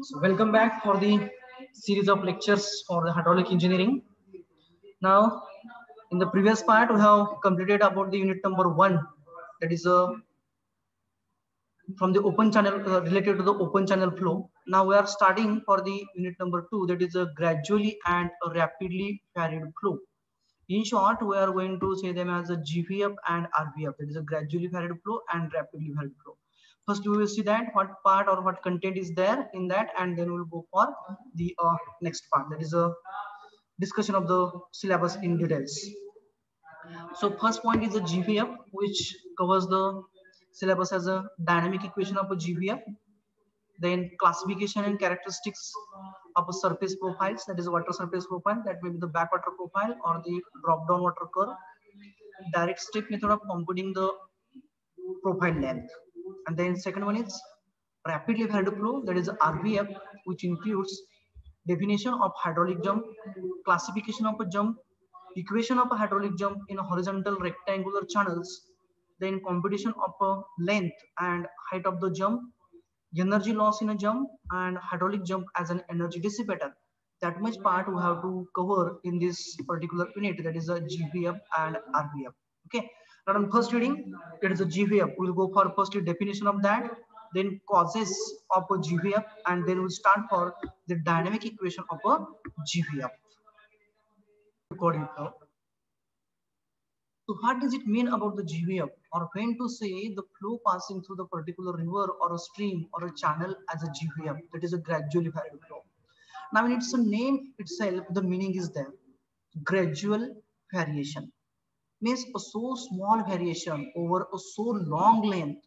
So welcome back for the series of lectures for the hydraulic engineering. Now, in the previous part, we have completed about the unit number 1, that is from the open channel related to the open channel flow. Now we are starting for the unit number 2, that is a gradually and a rapidly varied flow. In short, we are going to say them as a GVF and RVF, that is a gradually varied flow and rapidly varied flow. First, we will see that what part or what content is there in that, and then we'll go for the next part, that is a discussion of the syllabus in details. So first point is a GVF, which covers the syllabus as a dynamic equation of a GVF. Then classification and characteristics of a surface profiles, that is a water surface profile, that may be the backwater profile or the drop down water curve. Direct step method of computing the profile length. And then second one is rapidly varied flow, that is RVF, which includes definition of hydraulic jump, classification of a jump, equation of a hydraulic jump in a horizontal rectangular channels, then computation of a length and height of the jump, energy loss in a jump, and hydraulic jump as an energy dissipator. That much part we have to cover in this particular unit, that is a GVF and RVF. Okay. Now on first reading, it is a GVF. We'll go for first definition of that, then causes of a GVF, and then we'll start for the dynamic equation of a GVF. So what does it mean about the GVF, or when to say the flow passing through the particular river or a stream or a channel as a GVF, that is a gradually varied flow. Now in its name itself, the meaning is there. Gradual variation means a so small variation over a so long length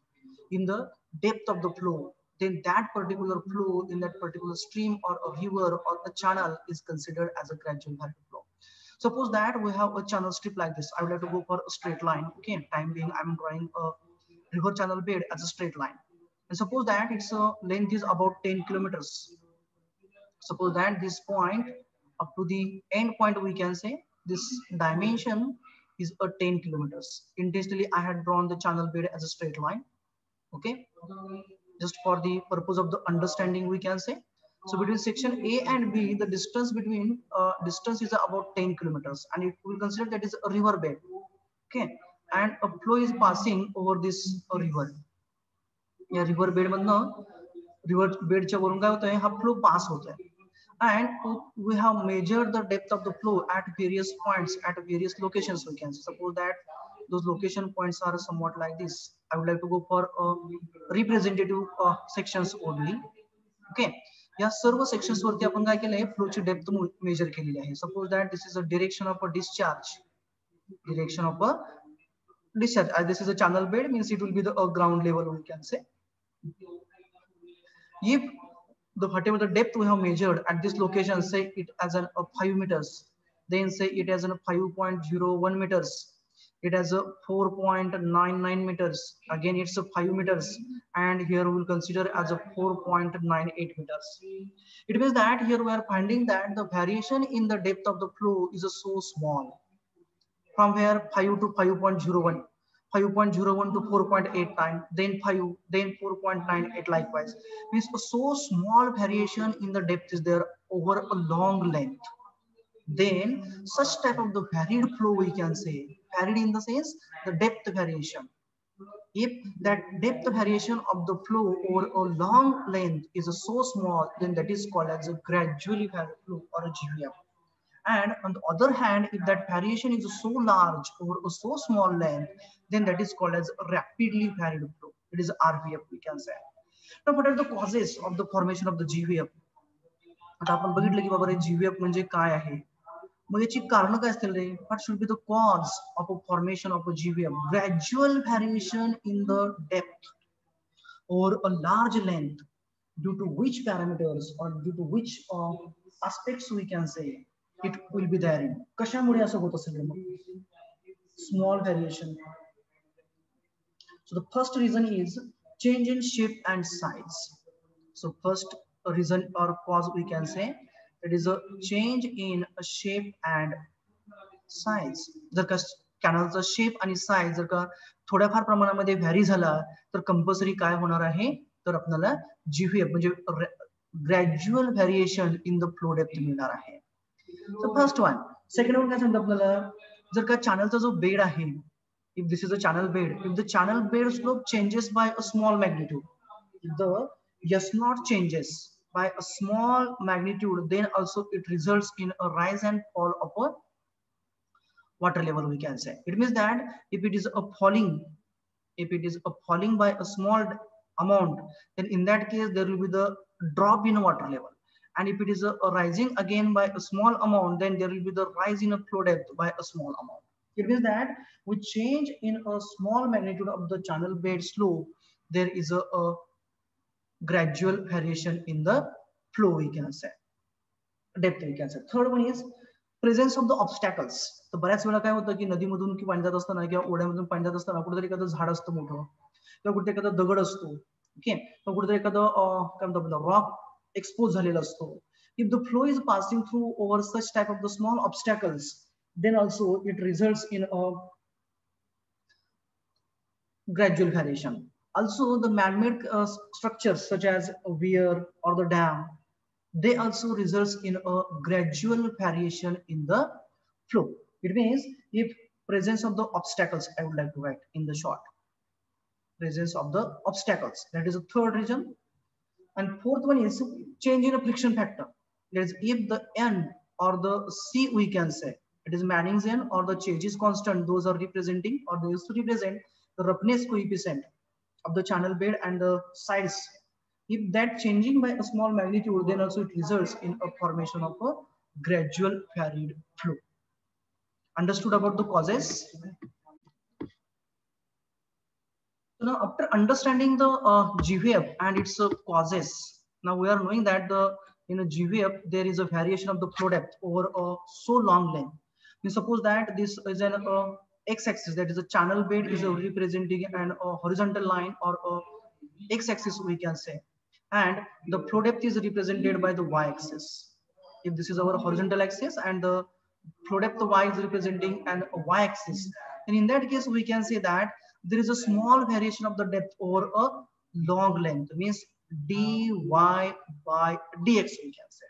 in the depth of the flow, then that particular flow in that particular stream or a river or a channel is considered as a gradual varied flow. Suppose that we have a channel strip like this. I would like to go for a straight line. Okay, time being, I'm drawing a river channel bed as a straight line. And suppose that its length is about 10 kilometers. Suppose that this point up to the end point, we can say this dimension is a 10 kilometers. Intentionally, I had drawn the channel bed as a straight line. Okay, just for the purpose of the understanding, we can say. So between section A and B, the distance between distance is about 10 kilometers, and it will consider that is a river bed. Okay, and a flow is passing over this river. या river bed मधनं river बेडच्या वरून काय होतंय, हा flow पास होतोय. And we have measured the depth of the flow at various points at various locations. We can suppose that those location points are somewhat like this. I would like to go for representative sections only. Okay, या सर्व sections वरती आपण काय केलंय, फ्लोची depth major केलेली आहे. Suppose that this is a direction of a discharge, direction of a discharge. This is a channel bed, means it will be the ground level, we can say. If the whatever the depth we have measured at this location, say it as an 5 meters, then say it as a 5.01 meters, it has a 4.99 meters, again it's a 5 meters, and here we will consider as a 4.98 meters. It means that here we are finding that the variation in the depth of the flow is so small, from here 5 to 5.01, 5.01 to 4.89, then 5, then 4.98, likewise. Means so small variation in the depth is there over a long length. Then such type of the varied flow, we can say, varied in the sense the depth variation. If that depth variation of the flow over a long length is so small, then that is called as a gradually varied flow or a GVF. And on the other hand, if that variation is so large over a so small length, then that is called as a rapidly varied flow. It is RVF, we can say. Now, what are the causes of the formation of the GVF? आता आपण बघितलं की बाबा रे GVF म्हणजे काय आहे, मग याची कारण काय असतील रे? What should be the cause of a formation of a GVF? Gradual variation in the depth or a large length, due to which parameters or due to which aspects we can say it will be there in. कशामुळे असं होत असेल मग? Small variation. So the first reason is change in shape and size. So first reason or cause we can say it is a change in a shape and size. जर का कॅनलचा shape आणि size जर का थोड्याफार प्रमाणामध्ये vary झाला तर compulsory काय होणार आहे, तर आपल्याला GVF म्हणजे gradual variation in the flow depth मिळणार आहे. So first one. Second one काय सांगतो आपल्याला, जर का चॅनलचा जो बेड आहे, if this is a channel bed, if the channel bed slope changes by a small magnitude, the S naught changes by a small magnitude, then also it results in a rise and fall of a water level, we can say. It means that if it is a falling, if it is a falling by a small amount, then in that case there will be the drop in water level. And if it is a rising again by a small amount, then there will be the rise in a flow depth by a small amount. It means that with change in a small magnitude of the channel bed slope, there is a gradual variation in the flow, we can say, depth, we can say. Third one is presence of the obstacles. तर बऱ्याच वेळा काय होतं की नदीमधून की पाणी जात असताना किंवा ओढ्यामधून पाणी जात असताना कुठेतरी एखादं झाड असतं मोठं, किंवा कुठे एखादा दगड असतो, ओके, किंवा कुठेतरी एखादं काय म्हणतो रॉक एक्सपोज झालेला असतो. If the flow is passing through over such type of the small obstacles, then also it results in a gradual variation. Also, the man-made structures such as a weir or the dam, they also results in a gradual variation in the flow. It means if presence of the obstacles, I would like to write in the short, presence of the obstacles, that is the third reason. And fourth one is change in a friction factor. That is, if the N or the C, we can say, it is Manning's N or the change is constant, those are representing or they used to represent the roughness coefficient of the channel bed and the sides. If that changing by a small magnitude, then also it results in a formation of a gradual varied flow. Understood about the causes? So now after understanding the GVF and its causes, now we are knowing that in a GVF there is a variation of the flow depth over a so long length. We suppose that this is an x-axis, that is a channel bed is representing an horizontal line or a x-axis, we can say, and the flow depth is represented by the y-axis. If this is our horizontal axis and the flow depth y is representing an y-axis, and in that case we can say that there is a small variation of the depth over a long length, means dy by dx, we can say.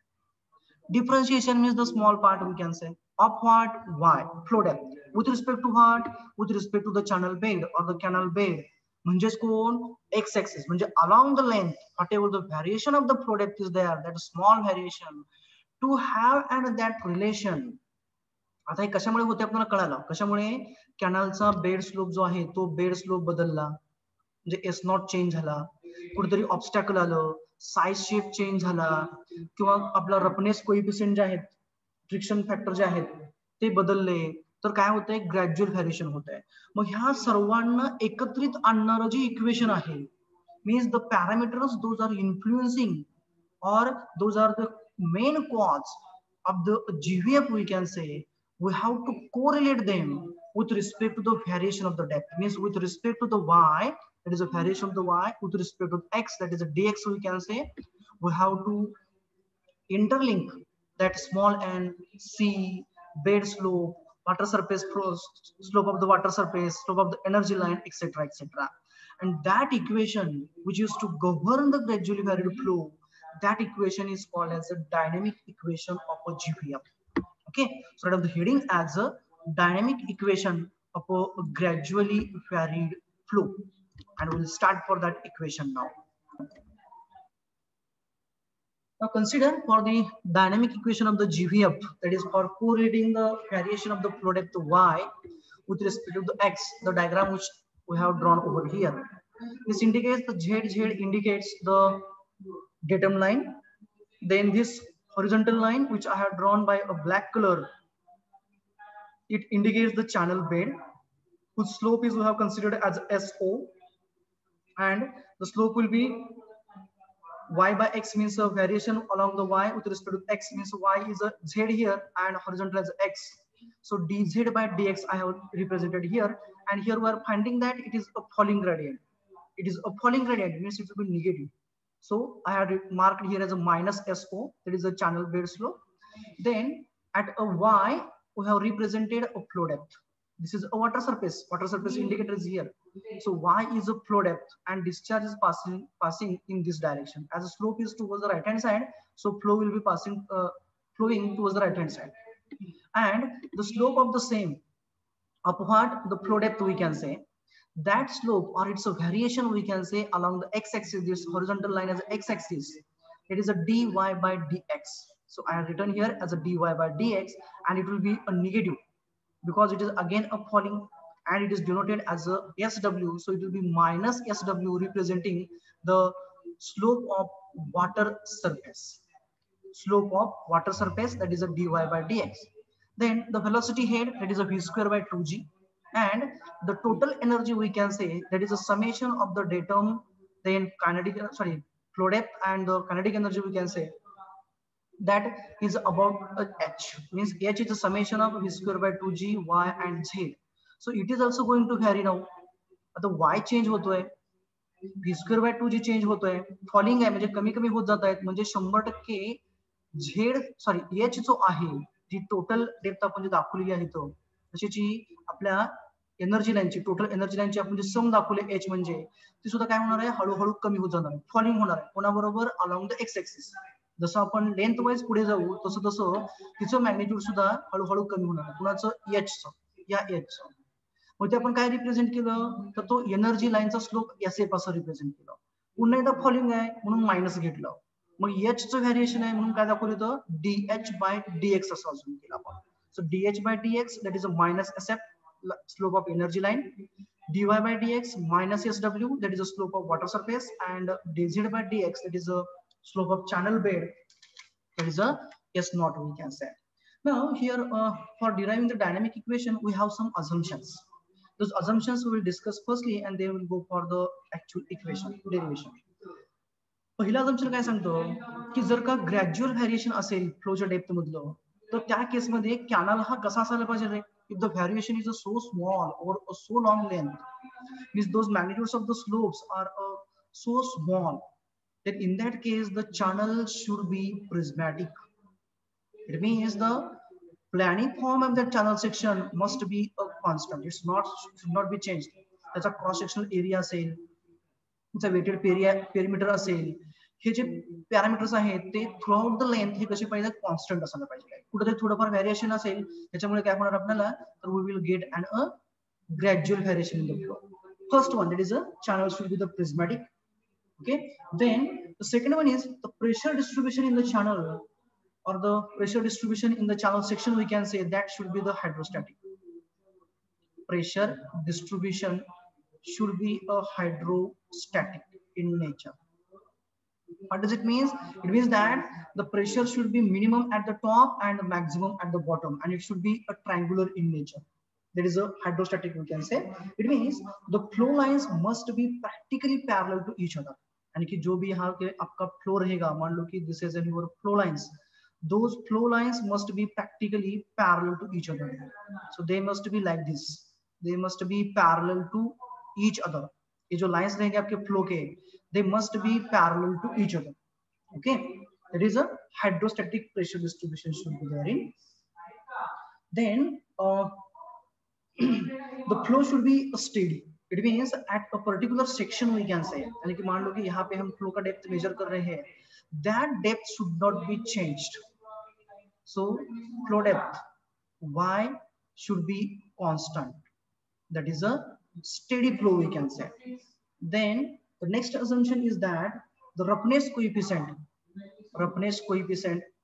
Differentiation means the small part, we can say, of what? Y, flow depth. With respect to what? With respect to the channel bed or the canal bed. म्हणजेच कोण? X axis. म्हणजे along the length, whatever the variation of the flow depth is there, that small variation, to have and that relation. आता हे कशामुळे होते आपल्याला कळालं. कशामुळे? कॅनलचा bed slope जो आहे तो बेड स्लोप बदलला, म्हणजे एस नॉट चेंज झाला, कुठेतरी ऑब्स्टॅकल आलं, साइज शेप चेंज झाला, किंवा आपला रफनेस कोएफिशिएंट जे आहेत, फ्रिक्शन फॅक्टर जे आहेत ते बदलले, तर काय होतंय? ग्रॅज्युअल व्हेरिएशन होत आहे. मग ह्या सर्वांना एकत्रित आणणारं जे इक्वेशन आहे, means the parameters those are influencing or those are the main cause of the GVF, we can say, we have to correlate them with respect to the variation of the depth. Means with respect to the y, that is a variation of the y, with respect to x, that is a dx, we can say, we have to interlink that small n, c, bed slope, water surface slope of the water surface, slope of the energy line, etc., etc. And that equation which used to govern the gradually varied flow, that equation is called as a dynamic equation of a GVF. Okay, so I have the heading as a dynamic equation of a gradually varied flow, and we'll start for that equation now. Now consider for the dynamic equation of the GVF, that is for correlating the variation of the flow depth y with respect to the x, the diagram which we have drawn over here. This indicates the ZZ indicates the datum line. Then this horizontal line which I have drawn by a black color, it indicates the channel bed whose slope is we have considered as SO, and the slope will be y by x, means a variation along the y with respect to x, means y is a z here and horizontal as x. So dz by dx I have represented here, and here we are finding that it is a falling gradient. It is a falling gradient, means it will be negative. So I have marked here as a minus SO, that is a channel bed slope. Then at a y, we have represented a flow depth. This is a water surface. Water surface indicator is here. So y is a flow depth and discharge is passing in this direction. As the slope is towards the right hand side, so flow will be flowing towards the right hand side. And the slope of the same upward the flow depth we can say that slope or it's a variation we can say along the x-axis. This horizontal line as x-axis, it is a dy by dx. So I have written here as a dy by dx, and it will be a negative because it is again a falling, and it is denoted as a SW. So it will be minus SW, representing the slope of water surface. Slope of water surface, that is a dy by dx. Then the velocity head, that is a v square by 2g. And the total energy we can say, that is a summation of the datum, then flow depth and the kinetic energy we can say, that is about h. Means h is a summation of v square by 2g, y and z. So it is also going to vary now. आता y change होतोय, v square by 2g change होतोय, falling आहे म्हणजे कमी कमी होत जात आहेत, म्हणजे 100% एच जो आहे, जी टोटल डेप्थ आपण जी दाखवलेली आहे तो तशीची आपल्या एनर्जी लाईनची, टोटल एनर्जी लाईनची आपण जे सम दाखवले एच म्हणजे, ती सुद्धा काय होणार आहे, हळूहळू कमी होत जाणार आहे, फॉलिंग होणार आहे. कोणाबरोबर? Along the x axis. जसं आपण लेंथ वाईज पुढे जाऊ तसं तसं तिचं मॅग्निट्यूड सुद्धा हळूहळू कमी होणार आहे. कुणाचं? एचचं, या एचचं. मग ते आपण काय रिप्रेझेंट केलं, तर तो एनर्जी लाईनचा स्लोप एस एफ असं रिप्रेझेंट केलं. पुन्हा एकदा फॉलिंग आहे म्हणून मायनस घेतलं. मग एचचं व्हॅरिएशन आहे म्हणून काय दाखवलं होतं, डीएच बाय डीएक्स असं अजून केलं आपण. So d h by d x, that is a minus s f, slope of energy line. dy by dx minus sw, that is a slope of water surface, and dz by dx, that is a slope of channel bed, that is a s naught we can say. Now here for deriving the dynamic equation we have some assumptions. Those assumptions we will discuss firstly and then we will go for the actual equation derivation. पहिला assumption काय सांगतो की जर का gradual variation असेल फ्लोच्या depth मधलं, तर त्या केसमध्ये कॅनल हा कसा असायला पाहिजे रे? If the variation is so small or so long length, means those magnitudes of the slopes are so small, that in that case the channel should be prismatic. It means the planning form of the channel section must be a constant. Should not be changed. त्याचा cross sectional area असेल, त्याचा weighted perimeter असेल, हे जे parameters आहेत ते through out the length हे कसे पाहिजे, constant असायला पाहिजे. कुठेतरी थोडंफार व्हॅरिएशन असेल त्याच्यामुळे काय होणार आपल्याला, तर we will get an a gradual variation in the flow. First one, that is a channel should be the prismatic. Okay, then the second one is the pressure distribution in the channel, or the pressure distribution in the channel section we can say, that should be the hydrostatic. Pressure distribution should be a hydrostatic in nature. What does it mean? It means that the pressure should be minimum at the top and maximum at the bottom, and it should be a triangular in nature. That is a hydrostatic we can say. It means the flow lines must be practically parallel to each other. And कि जो भी यहाँ के आपका flow रहेगा, मान लो कि this is your flow lines, those flow lines must be practically parallel to each other. So they must be like this. They must be parallel to each other. ये जो lines रहेंगे आपके flow के, they must be parallel to each other. Okay, that is a hydrostatic pressure distribution should be there in. Then the flow should be steady. It means at a particular section we can say, यानी कि मान लो कि यहाँ पे हम flow का depth measure कर रहे हैं, that depth should not be changed. So flow depth y should be constant. That is a steady flow we can say. Then the next assumption is that the roughness coefficient,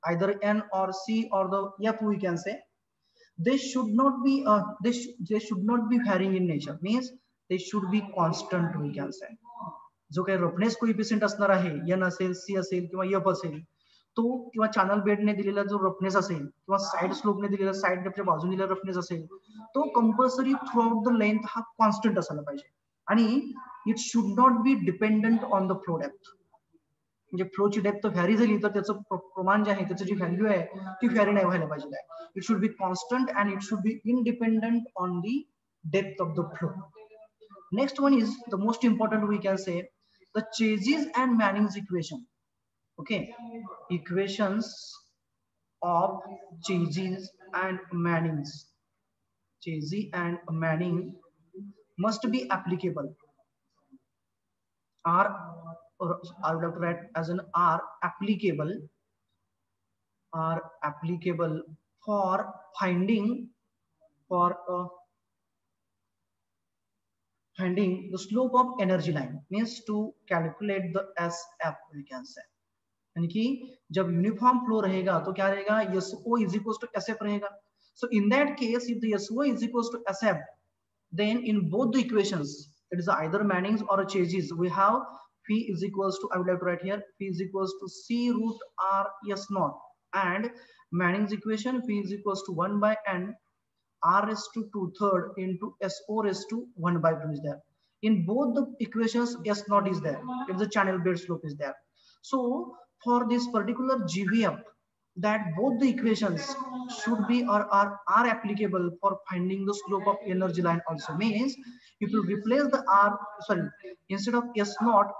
either n or c or the f we can say, they should not be they should not be varying in nature. Means they should be constant we can say. जो काही roughness coefficient असणार आहे, n असेल, c असेल किंवा f असेल, तो किंवा चॅनल बेडने दिलेला जो रफनेस असेल किंवा साइड स्लोपने दिलेला, साइड डेप्थच्या बाजूने दिलेला रफनेस असेल, तो compulsory through out the length हा कॉन्स्टंट असायला पाहिजे. आणि it should not be dependent on the flow depth. म्हणजे फ्लोची डेप्थ व्हॅरी झाली तर त्याचं प्रमाण जे आहे, त्याची जी व्हॅल्यू आहे ती व्हॅरी नाही व्हायला पाहिजे. It should be constant and it should be independent on the depth of the flow. Next one is the most important we can say, the Chase's and Manning's equation. Okay, equations of Chase's and Manning's. Chazy and Manning must be applicable. Or I would have to write as an are applicable for finding for finding the slope of energy line, means to calculate the SF we can say. यानी कि जब uniform flow रहेगा तो क्या रहेगा, SO is equals to SF रहेगा. So in that case, if the SO is equals to SF, then in both the equations, it is either Manning's or a Chazy's, we have phi is equals to, I would like to write here, phi is equals to C root R S naught, and Manning's equation phi is equals to 1 by n R raised to 2/3 into SO raised to 1 by 2 is there. In both the equations, S naught is there. If the channel bed slope is there. So for this particular GVF, that both the equations should be or are applicable for finding the slope of energy line also. Means if you replace the R, sorry, instead of S naught,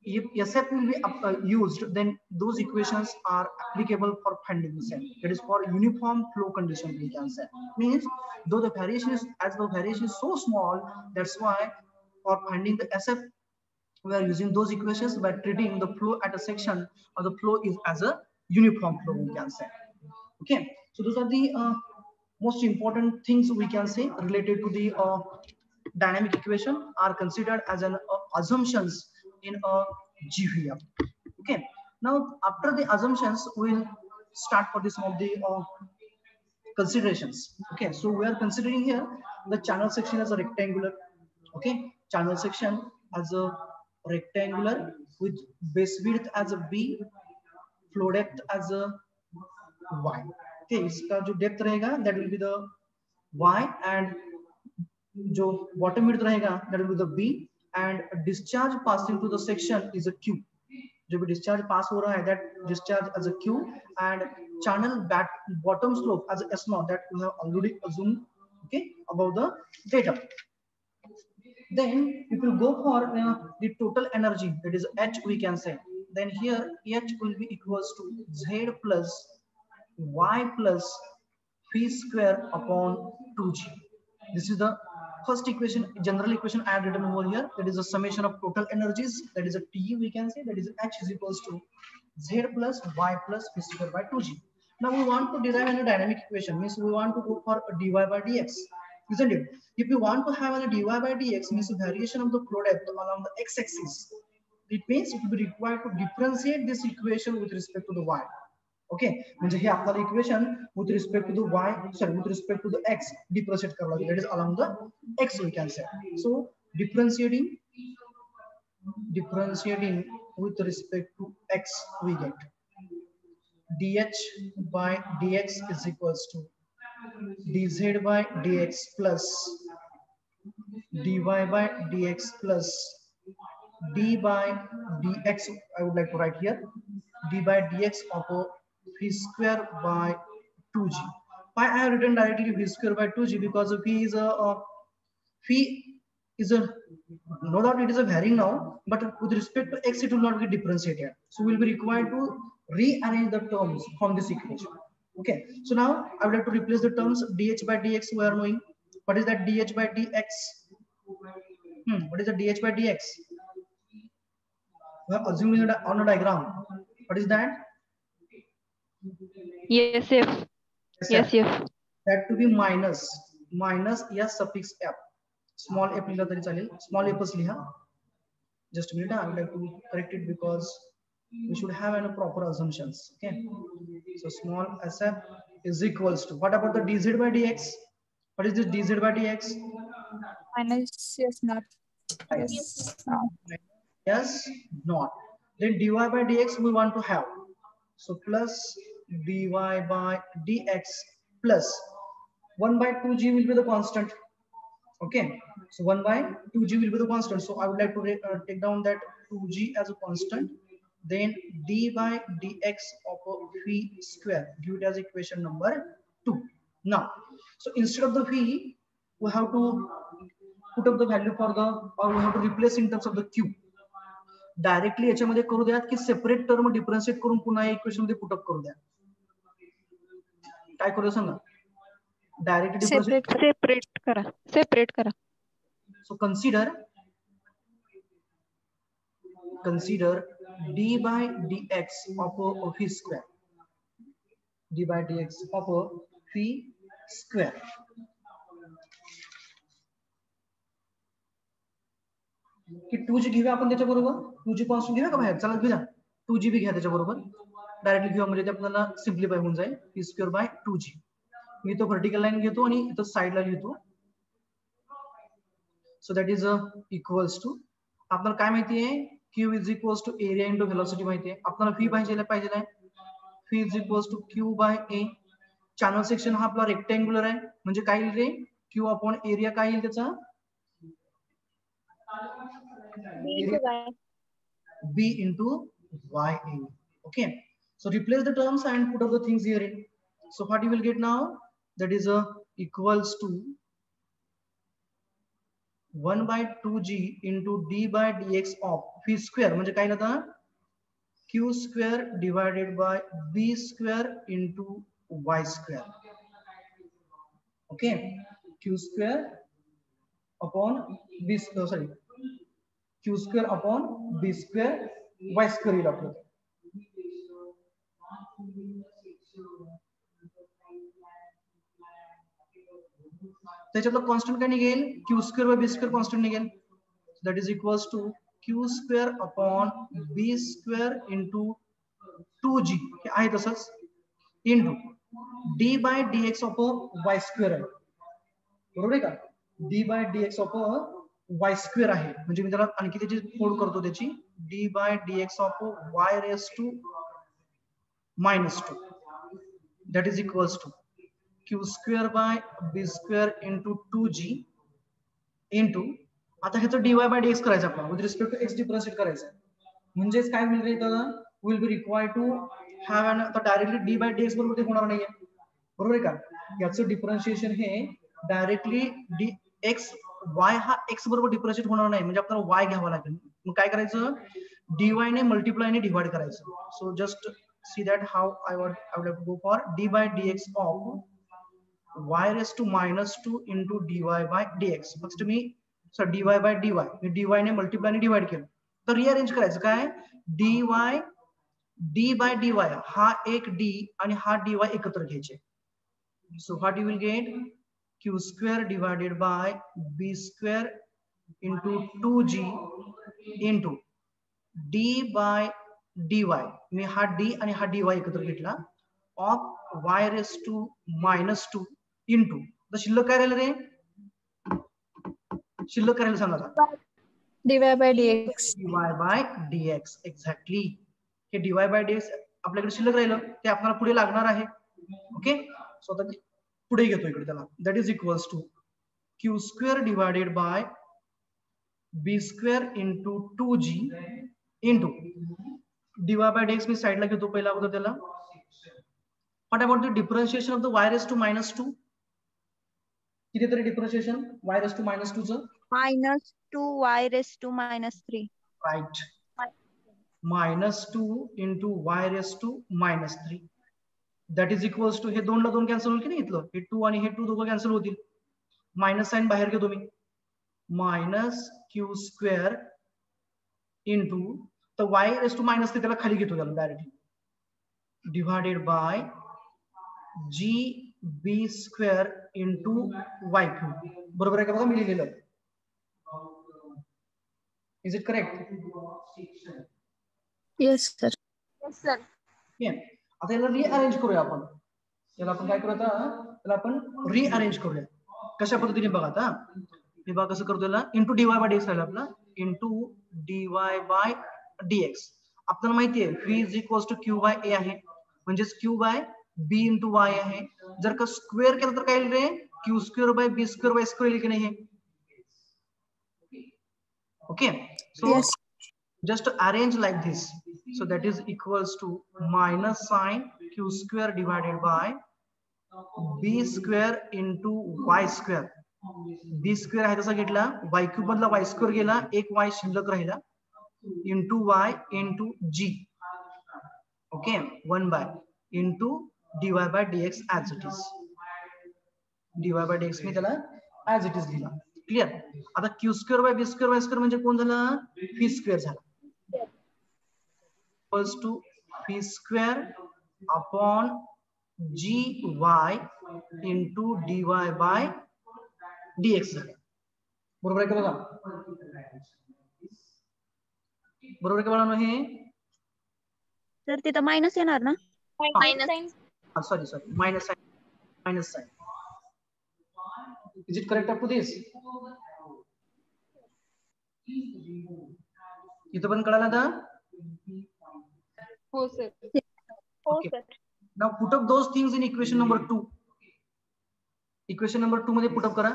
if SF will be used, then those equations are applicable for finding the same. It is for uniform flow condition we can say. Means though the variation is, as the variation is so small, that's why for finding the SF we are using those equations by treating the flow at a section or the flow is as a uniform flow we can say. Okay, so those are the most important things we can say related to the dynamic equation are considered as an assumptions in a GVF. Okay, now after the assumptions we'll start for this some of the considerations. Okay, so we are considering here the channel section as a rectangular. Okay, channel section as a rectangular with base width as a B, flow depth as a Y. Okay, इसका जो depth रहेगा that will be the Y, and जो bottom width रहेगा that will be the B, and discharge passing through the section is a Q. जो भी discharge pass हो रहा है that discharge as a Q, and channel bottom slope as a S naught that we have already assumed, okay, about the data. Then if you go for the total energy, that is H we can say, then here H will be equals to Z plus Y plus phi square upon 2G. This is the first equation, general equation I have written over here. That is a summation of total energies. That is a T we can say. That is H is equals to Z plus Y plus phi square by 2G. Now we want to derive a dynamic equation. Means we want to go for a dy by dx. Isn't it? If you want to have a dy by dx, means variation of the flow depth along the x-axis. It means it will be required to differentiate this equation with respect to the y. Okay, म्हणजे हे आपल्याला equation with respect to the y, sorry, with respect to the x differentiate करावं लागेल. That is along the x we can say. So differentiating with respect to x we get dh by dx is equals to dz by dx plus dy by dx plus d by dx. I would like to write here d by dx of v square by 2g. Why I have written directly v square by 2g? Because v is a no doubt it is a varying now, but with respect to x it will not be differentiated. So we'll be required to rearrange the terms from this equation. Okay, so now I would like to replace the terms dh by dx. We are knowing what is that dh by dx. What is the dh by dx? We are assuming it on a diagram. What is that? Yes, yes. Yes, yes. That to be minus s suffix f. Small f लिखा तरी चालेल. Small f लिहा. Just a minute, I would like to correct it because we should have a proper assumptions. Okay, so small sf is equals to, what about the dz by dx? What is this dz by dx? Minus yes not. Yes. Yes, not. Then dy by dx we want to have. So plus dy by dx plus 1 by 2g will be the constant. Okay, so 1 by 2g will be the constant. So I would like to take down that 2g as a constant. Then d by dx of v square, give it as equation number 2. Now, so instead of the v, we have to put up the value for the, or we have to replace in terms of the q. Directly याच्यामध्ये करू द्या की separate term differentiate करून पुन्हा equation मध्ये put up करू द्या. काय करूया सांगा. Directly सेपरेट करा. So consider d by dx of a phi square. D by dx of a phi square. की 2g घेऊया आपण त्याच्याबरोबर. 2g कॉन्स्टंट घेऊया का बाहेर? चला घेऊया. 2g बी घ्या त्याच्याबरोबर. डायरेक्टली घेऊया म्हणजे ते आपल्याला सिम्प्लिफाय होऊन जाईल. P square by 2g. मी तो व्हर्टिकल लाईन घेतो आणि इथं साइडला लिहितो. So that is equals to, आपल्याला काय माहिती आहे, q is equals to area into velocity माहिती आहे. आपल्याला फी पाहिजे आहे. Phi is equals to q by a. Channel section हा आपला रेक्टँग्युलर आहे म्हणजे काय येईल रे, q अपॉन एरिया काय येईल त्याचा, b into y in. Okay, so replace the terms and put up the things here in. So what you will get now, that is equals to 1 by 2g into d by dx of phi square म्हणजे काय आता q square divided by b square into y square. Okay, q square upon b square, sorry, q square upon b square y square येईल आपलं. त्याच्यातलं constant काय निघेल, q square by b square constant निघेल. That is equals to q square upon b square into 2g हे आहे तसंच into d by dx upon y square आहे, बरोबर आहे का. d by dx upon y square आहे म्हणजे मी त्याला आणखी त्याची फोड करतो, त्याची d by dx upon y raise to -2 that is equals to q square by b square into 2g into, आता ह्याचं dy बाय dx करायचं आपल्याला with respect to x differentiate करायचं. म्हणजेच काय होईल रे, त्याला will be required to have an, आता डायरेक्टली डी बाय dx बरोबर ते होणार नाहीये, बरोबर आहे का. याचं डिफरन्शिएशन हे डायरेक्टली डी एक्स वाय हा एक्स बरोबर डिफरन्शिएट होणार नाही, म्हणजे आपल्याला वाय घ्यावा लागेल. मग काय करायचं, dy ने मल्टिप्लाय ने डिवाइड करायचं. So just see that how I would have to go for d by dx of y raised to -2 into dy by dx. फक्त मी dy by dy मी dy ने मल्टिप्लाय ने डिवाइड केलं, तर रिअरेंज करायचं काय, dy d by dy हा एक d आणि हा dy एकत्र घ्यायचे. So what you will get, q square divided by b square into 2g into d by dy, मी हा d आणि हा dy एकत्र घेतला of y raise to -2 into, तर शिल्लक काय राहिलं रे, शिल्लक काय राहिलं सांगा, dy by dx. dy by dx exactly. हे dy by dx आपल्याकडे शिल्लक राहिलं, ते आपल्याला पुढे लागणार आहे. ओके, सो आता पुढे घेतो इकडे त्याला, that is equals to q square divided by b square into 2g into dy by dx मी साइडला घेतो पहिला अगोदर त्याला. What about the differentiation of the y raise to -2, कितीतरी डिफरन्शिएशन y रेस टू -2 चं, -2 y raised to -3. Right, -2 into y raise to -3 that is equals to, हे 2 ला 2 कॅन्सल होईल की नाही, इथलं हे 2 आणि हे 2 दोघं कॅन्सल होतील, मायनस साइन बाहेर घेतो मी, मायनस q स्क्वेअर इंटू, तर y रेस टू -3 त्याला खाली घेतो त्याला directly, divided by g b square into y cube, बरोबर आहे का बघा मी लिहिलेलं, is it correct. Yes sir. Yes sir. आता याला रिअरेंज करूया आपण, याला आपण काय करूया, त्याला आपण रिअरेंज करूया. कशा पद्धतीने बघा, आता हे बघा कसं करतो, याला इंटू dy बाय dx राहिला आपला, इंटू dy बाय dx. आपल्याला माहिती आहे v is equals to q by a आहे, म्हणजेच q by b into y आहे. जर का स्क्वेअर केलं तर काय येईल रे, q square by b square y square येईल की नाही हे. Okay, so just arrange like this. So that is equals to minus sign q square divided by b square into y square. b square आहे तसा घेतला, y cube मधला y square गेला, एक y शिल्लक राहिला, into y into g. Okay, 1 by into dy by dx as it is. dy by dx मी त्याला ऍज इट इज लिहिला. क्लिअर. आता q square by b square y square म्हणजे कोण झालं, पी स्क्वेअर झाला. Equals to p square upon g y into d y by dx झालं. बरोबर आहे का बघा, बरोबर आहे का बघा हे. सर तिथं मायनस येणार ना. Sorry minus sign, minus sign. Is it correct up to this? इथं पण कळालं आता. हो sir. Okay. Now put up those things in equation number 2. Equation number 2 मध्ये put up करा.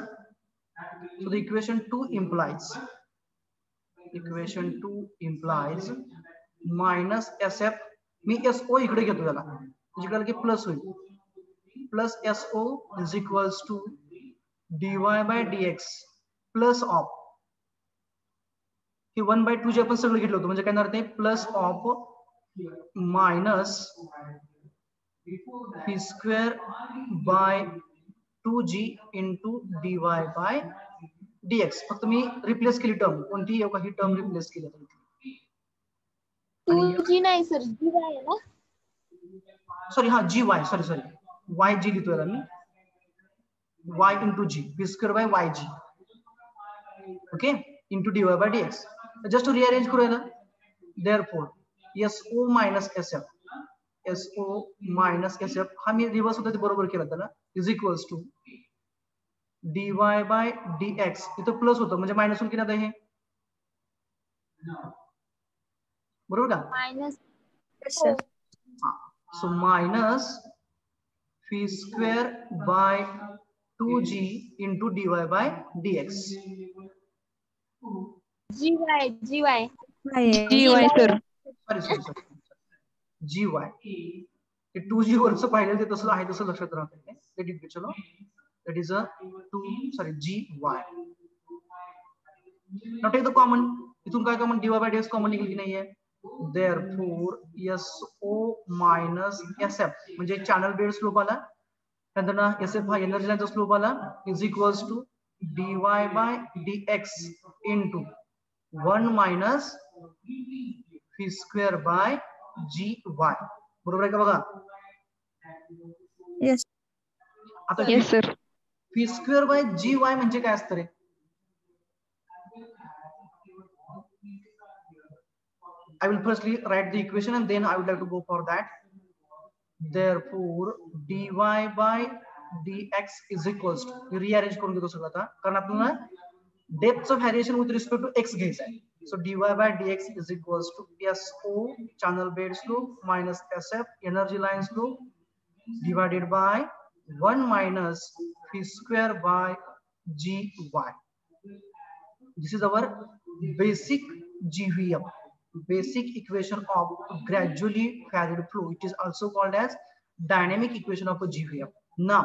So the equation 2 implies minus SF. Me SO इकडे घेतो त्याला, म्हणजे कळलं की प्लस होईल. Plus SO is equals to dy by dx plus of हे 1/2 जे आपण सगळं घेतलं होतं, म्हणजे काय करणार ते plus of minus p square by 2g into dy bye dx. फक्त मी रिप्लेस केली टर्म, कोणती ही टर्म रिप्लेस केली. 2g नाही सर, gy आहे ना. सॉरी हा जी वाय, सॉरी वाय जी लिहितोय मी, y into g, p square by y g, okay, into dy bye dx. Just to rearrange करूया ना. Therefore SO minus SF, SO minus SF हा मी रिव्हर्स होता ते बरोबर केला त्याला, is equals to dy bye dx. इथं प्लस होतं म्हणजे मायनस होऊन किती आता हे, बरोबर का. Minus. So minus p square by 2g into dy bye dx. gy GY sir. Sorry जी वाय, ते 2g वरचं पाहिलं ते तसं आहे तसं लक्षात राहतं. लेट इट बी, चलो that is a 2 g y. Now take the common. इथून काय common, dy bye dx common निघेल की नाहीये. देयरफॉर SO मायनस SF म्हणजे चॅनल बेड स्लोप आला, त्यानंतर SF हा एनर्जी लाईनचा स्लोप आला, is equals to dy bye dx into 1 minus p square by g y. बरोबर आहे का बघा. येस. आता yes sir. P square by g वाय म्हणजे काय असतं रे. I will firstly write the equation and then I would like to go for that. Therefore dy by dx is equals to, rearrange करून घेतो सगळं आता, कारण आपल्याला depth of variation with respect to x घ्यायचा आहे. So dy by dx is equals to SO channel bed slope minus SF energy line slope divided by 1 minus p square by gy. This is our basic GVF, basic equation of gradually varied flow. It is also called as dynamic equation of a GVF. Now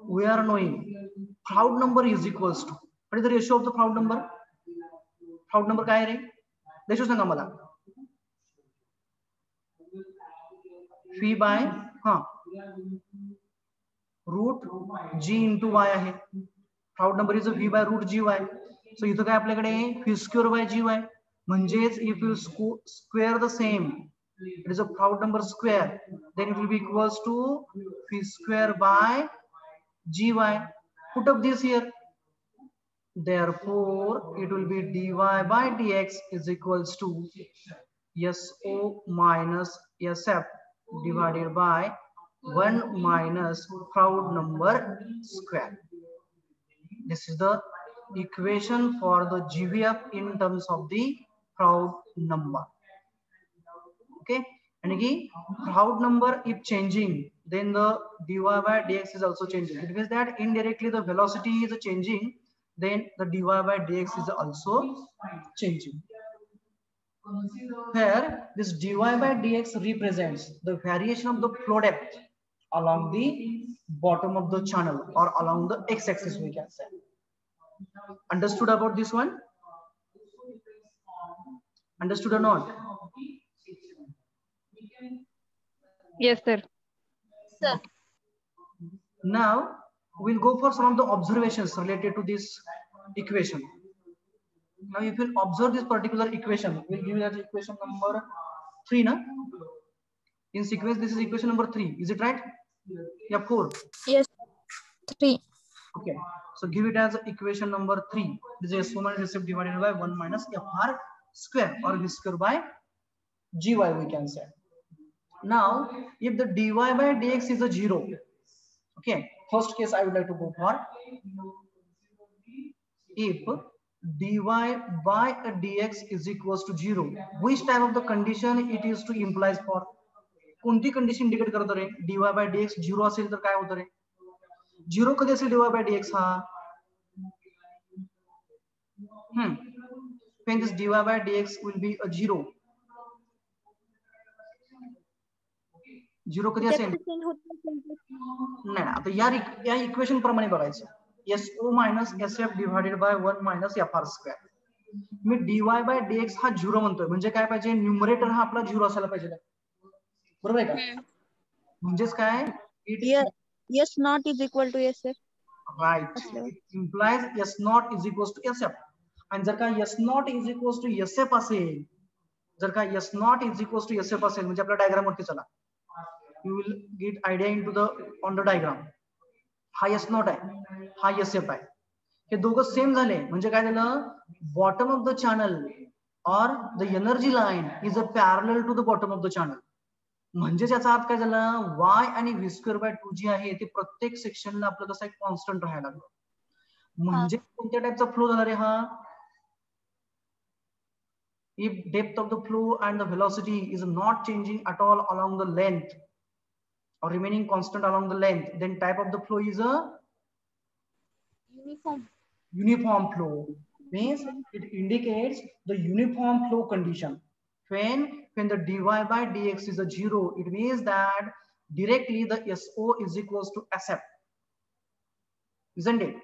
we are knowing Froude number is equals to, what is the ratio of the Froude number? Froude number काय रे, ratio सांगा मला. फी by root ji into वाय आहे. Froude number is v by root gy. So इथं काय आपल्याकडे फी square by g वाय, म्हणजेच if you square the same, it is a Froude number square, then it will be equals to phi square by gy. Put up this here. Therefore it will be dy by dx is equals to SO minus SF divided by 1 minus Froude number square. This is the equation for the GVF in terms of the Froude number. Okay, and again Froude number if changing, then the dy by dx is also changing. It means that indirectly the velocity is changing, then the dy by dx is also changing. Here this dy by dx represents the variation of the flow depth along the bottom of the channel or along the x-axis, we can say. Understood about this one? Understood or not? Yes sir. Sir. Now we'll go for some of the observations related to this equation. Now if you observe this particular equation, we'll give you that equation number 3 na? In sequence this is equation number 3, is it right? Yeah, 4. Yes, 3. Okay, so give it as equation number 3. This is S1 minus SF divided by 1 minus FR square, or V square by GY we can say. Now if the dy by dx is a 0, okay, first case I would like to go for. If dy by dx is equals to 0, which type of the condition it is to implies for? कोणती condition indicate करतो रे? dy by dx 0 असेल तर काय होतं रे? 0 कधी असेल dy by dx हा? When this dy by dx will be a 0. 0 कधी असेल? नाही, आता या इक्वेशन प्रमाणे बघायचं. SO minus SF divided by 1 minus FR square. Me dy by dx हा 0 म्हणतोय, म्हणजे काय पाहिजे? न्यूमरेटर हा आपला 0 असायला पाहिजे, बरोबर आहे का? म्हणजेच काय? S not is equal to SF. Right. It implies S not is equals to SF. आणि जर का S not is equals to SF असेल, जर का S not is equals to SF असेल, म्हणजे आपल्या डायग्राम वरती चला. You will get idea into the on the diagram. हा S not आहे, हा SF आहे. हे दोघं सेम झाले म्हणजे काय झालं? Bottom of the channel or the energy line is a parallel to the bottom of the channel. म्हणजे याचा अर्थ काय झाला? y आणि v square by 2g आहे ते प्रत्येक सेक्शनला आपलं कसं कॉन्स्टंट राहायला लागलं. म्हणजे कोणत्या टाइपचा फ्लो झाला रे हा? If depth of the flow and the velocity is not changing at all along the length or remaining constant along the length, then type of the flow is a uniform flow. Means it indicates the uniform flow condition. When the dy by dx is a 0, it means that directly the SO is equals to SF, isn't it?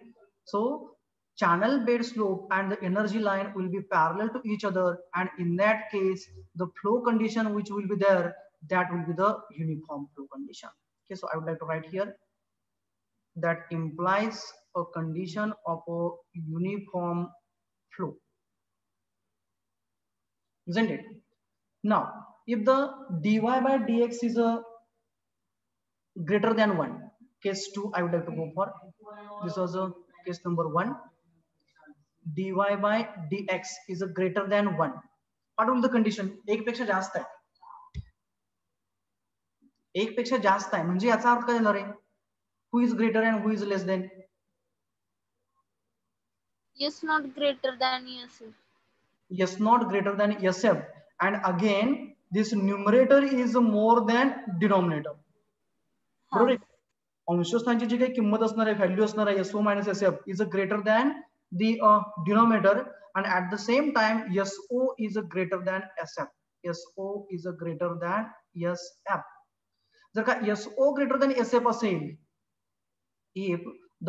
So channel bed slope and the energy line will be parallel to each other, and in that case the flow condition which will be there, that will be the uniform flow condition. Okay, so I would like to write here that implies a condition of a uniform flow, isn't it? Now if the dy by dx is a greater than 1, case 2 I would like to go for. This was a case number 1. dy by dx is a greater than 1. What will the condition? एक पेक्षा जास्त आहे, एक पेक्षा जास्त आहे म्हणजे याचा अर्थ काय झाला रे? Who is greater and who is less than? S not greater than SF. S not greater than SF, and again this numerator is more than denominator. बरोबर? अंश स्थानाची जी काही किंमत असणार आहे, व्हॅल्यू असणार आहे, SO minus SF is a greater than the denominator, and at the same time SO is a greater than SF. SO is a greater than SF. जर का SO greater than SF असेल, if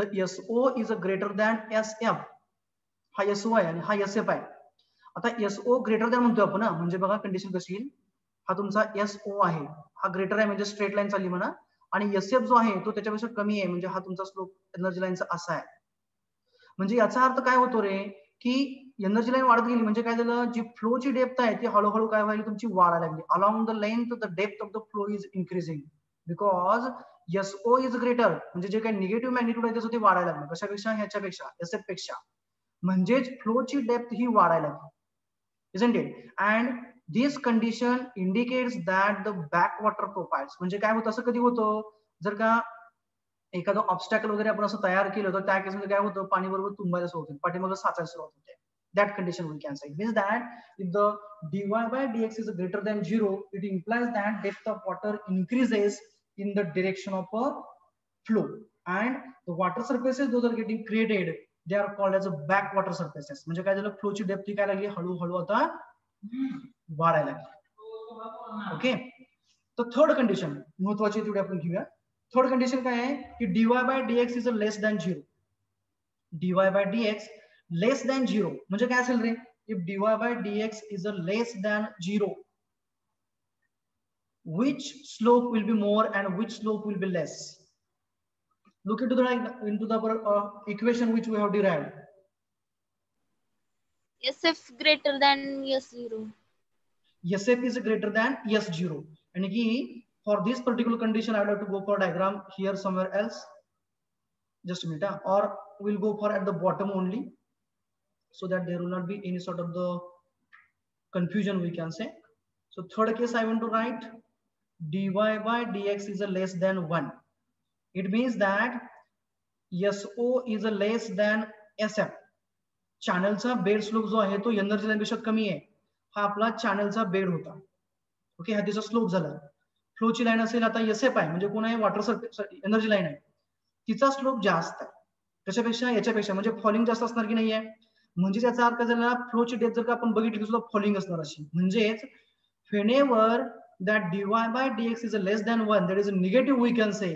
the SO is a greater than SF, हा SO आहे आणि हा SF आहे. आता SO greater than म्हणतोय आपण, म्हणजे बघा कंडिशन कशी येईल. हा तुमचा SO आहे, हा ग्रेटर आहे म्हणजे स्ट्रेट लाईन चालली म्हणा, आणि SF जो आहे तो त्याच्यापेक्षा कमी आहे म्हणजे हा तुमचा स्लोप एनर्जी लाईनचा असा आहे. म्हणजे याचा अर्थ काय होतो रे, की एनर्जी लाईन वाढत गेली म्हणजे काय झालं? जी फ्लोची डेप्थ आहे ती हळूहळू काय व्हायला तुमची वाढायला लागली. Along the length the depth of the flow is increasing because SO is greater, म्हणजे जे काही निगेटिव्ह मॅग्निट्यूड आहे त्याचं ते वाढायला लागलं. कशापेक्षा? ह्याच्यापेक्षा, SF पेक्षा. म्हणजेच फ्लोची डेप्थ ही वाढायला लागली, isn't it? And this condition indicates that the backwater profiles, म्हणजे काय होतं? असं कधी होतं? जर का एखादं ऑब्स्टॅकल वगैरे आपण असं तयार केलं तर त्या केसमध्ये काय होतं? पाणी बरोबर तुंबायला सुरुवात होते, पाठीमागे साचायला सुरुवात होते. That condition we can say. It means that if the dy by dx is greater than 0, it implies that depth of water increases in the direction of a flow, and the water surfaces those are getting created, they are called as a backwater surfaces. म्हणजे काय झालं? फ्लोची depth ही काय लागली? हळूहळू आता वाढायला लागली. Okay, तर थर्ड कंडिशन महत्वाची तेवढी आपण घेऊया. थर्ड कंडिशन काय आहे? की dy by dx is a less than 0. dy by dx less than 0 म्हणजे काय असेल रे? If dy by dx is a less than 0, which slope will be more and which slope will be less? Look into the equation which we have derived. SF greater than S0. SF is greater than S0. And for this particular condition, I would have to go for diagram here somewhere else. Just a minute, or we'll go for at the bottom only, so that there will not be any sort of the confusion, we can say. So third case I want to write dy by dx is a less than 1. It means that SO is a less than SF. चॅनलचा bed slope जो आहे तो energy लाईनपेक्षा कमी आहे. हा आपला चॅनलचा bed होता. Okay, हा त्याचा स्लोप झाला. फ्लोची लाईन असेल आता SF आहे, म्हणजे कोण आहे, वॉटर एनर्जी लाईन आहे, तिचा स्लोप जास्त आहे त्याच्यापेक्षा याच्यापेक्षा, म्हणजे फॉलिंग जास्त असणार की नाहीये. म्हणजे त्याचा अर्थ झाला फ्लोची डेप्थ जर का आपण बघितली सुद्धा फॉलिंग असणार अशी. म्हणजेच whenever that dy by dx is less than 1, that is a negative, we can say,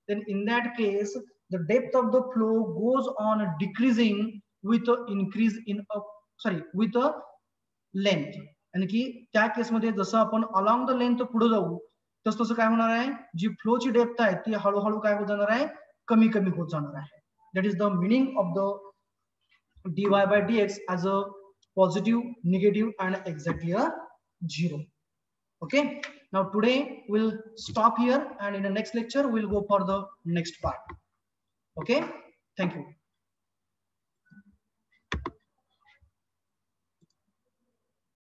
then in that case the depth of the flow goes on decreasing with a increase in with a length. आणि की त्या केसमध्ये जसं आपण along the length पुढे जाऊ तसं तसं काय होणार आहे, जी फ्लोची डेप्थ आहे ती हळूहळू काय होत जाणार आहे, कमी कमी होत जाणार आहे. That is the meaning of the dy by dx as a positive, negative and exactly a 0. Okay, now today we'll stop here and in the next lecture we'll go for the next part. Okay, thank you.